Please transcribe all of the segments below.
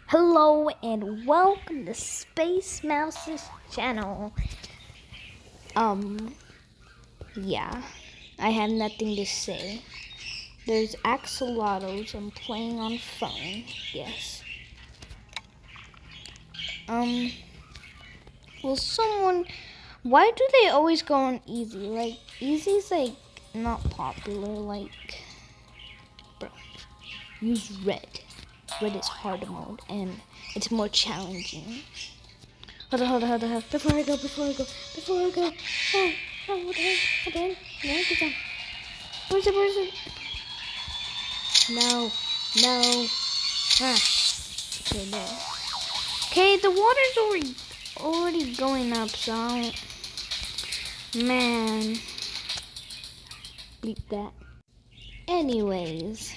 Hello and welcome to Space Mouse's channel. Yeah, I have nothing to say. There's axolotls. I'm playing on phone. Yes. Will someone? Why do they always go on easy? Like easy's like not popular. Like, bro, use red. Red is hard mode and it's more challenging. Hold on. Before I go. Oh, what the heck? No, get down. Where's it? No. Ah, okay, there. Okay, the water's already going up, so I don't... Man. Bleep that. Anyways,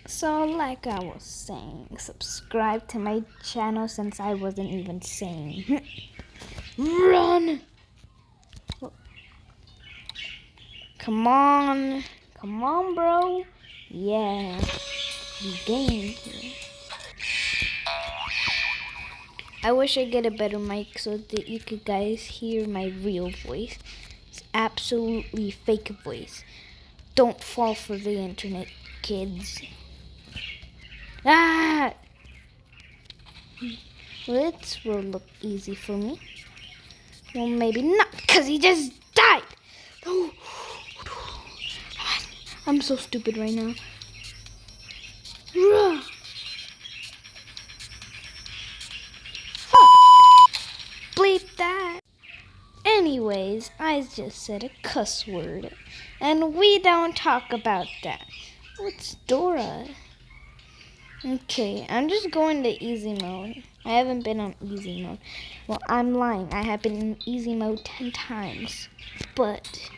so like I was saying, subscribe to my channel since I wasn't even saying. Run! Come on, bro. Yeah, you gained here. I wish I get a better mic so that you could guys hear my real voice. It's absolutely fake voice. Don't fall for the internet, kids. Ah! This will look easy for me. Well, maybe not, because he just died. Oh. I'm so stupid right now. Bleep that. Anyways, I just said a cuss word. And we don't talk about that. What's Dora? Okay, I'm just going to easy mode. I haven't been on easy mode. Well, I'm lying. I have been in easy mode 10 times. But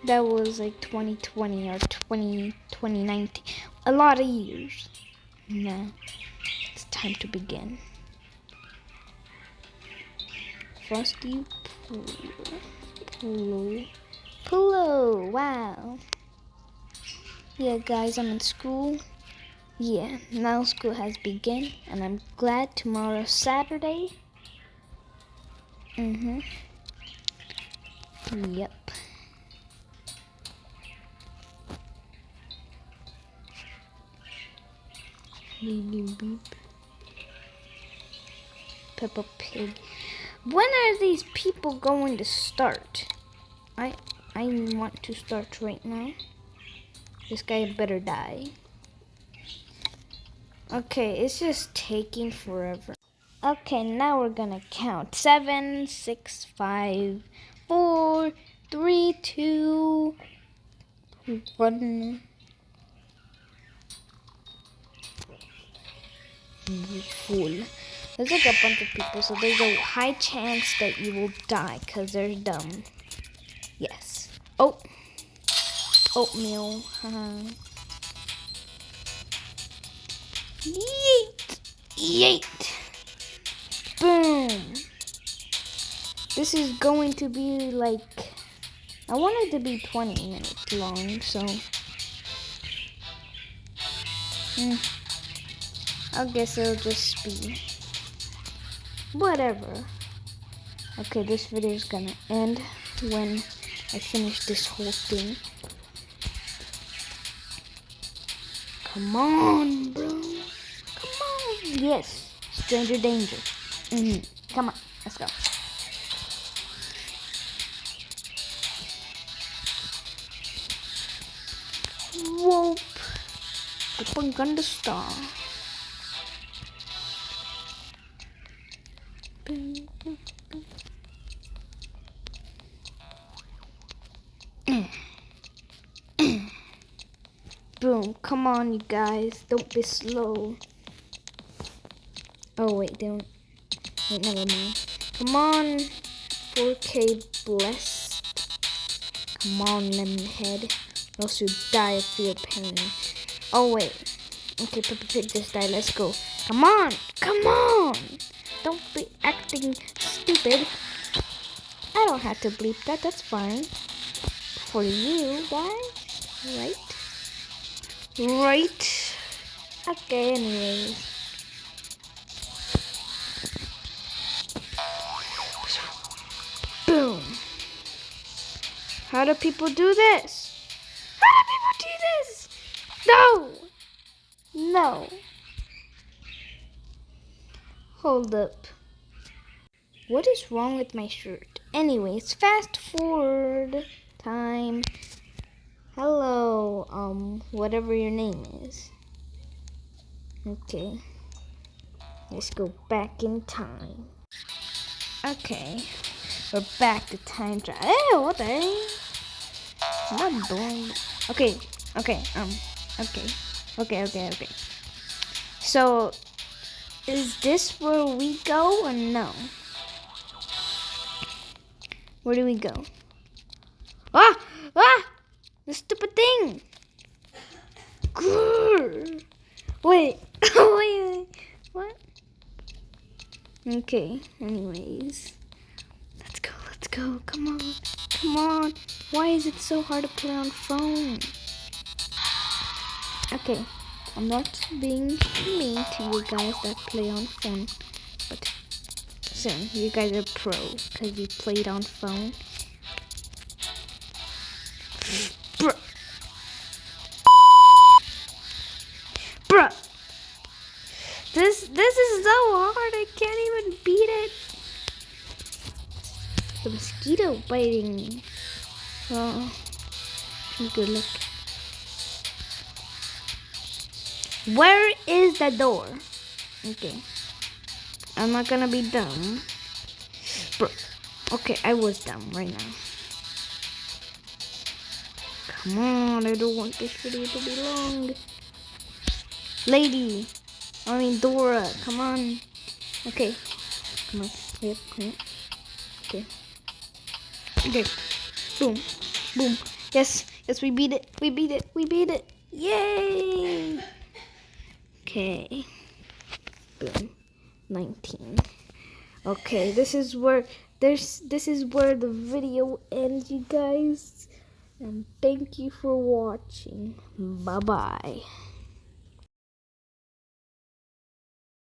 that was like 2020 or 2019. A lot of years. Now, it's time to begin. Frosty Polo. Wow. Yeah, guys, I'm in school. Yeah, now school has begun, and I'm glad tomorrow's Saturday. Yep. Beep. Peppa Pig. When are these people going to start? I want to start right now. This guy better die. Okay, it's just taking forever. Okay, now we're gonna count. 7, 6, 5, 4, 3, 2, 1. Full. There's like a bunch of people, so there's a high chance that you will die because they're dumb. Yes. Oh. Oatmeal. Yeet. Boom. This is going to be like... I want it to be 20 minutes long, so... I guess it'll just be... whatever. Okay, this video is gonna end when I finish this whole thing. Come on, bro. Come on. Yes. Stranger danger. Come on. Let's go. Whoop. Open gun to star. Boom. Come on, you guys. Don't be slow. Oh, wait. Don't. Wait, never mind. Come on. 4K blessed. Come on, Lemonhead. Or else you die of fear pain. Oh, wait. Okay, Peppa Pig just died. Let's go. Come on. Don't be acting stupid. I don't have to bleep that. That's fine. For you guys. Right? Okay, anyways. How do people do this? How do people do this? No! No. Hold up. What is wrong with my shirt? Anyways, fast forward time. Hello, whatever your name is. Okay. Let's go back in time. Okay. We're back to time travel. Hey, what the hell? I'm not doing. Okay. Okay. Okay. So, is this where we go or no? Where do we go? Ah! The stupid thing! Grrr. Wait. Wait. What? Okay. Anyways. Let's go. Come on. Why is it so hard to play on phone? Okay. I'm not being mean to you guys that play on phone. But soon, you guys are pro because you played on phone. Bruh. This is so hard. I can't even beat it. The mosquito biting me. Oh, good luck. Where is the door? Okay. I'm not gonna be dumb. Bro. Okay, I was dumb right now. Come on, I don't want this video to be long. Dora, come on. Okay. Come on. Yep. Okay. Boom. Yes, we beat it. Yay! Okay. Boom. 19. Okay, this is where the video ends, you guys. And thank you for watching. Bye-bye.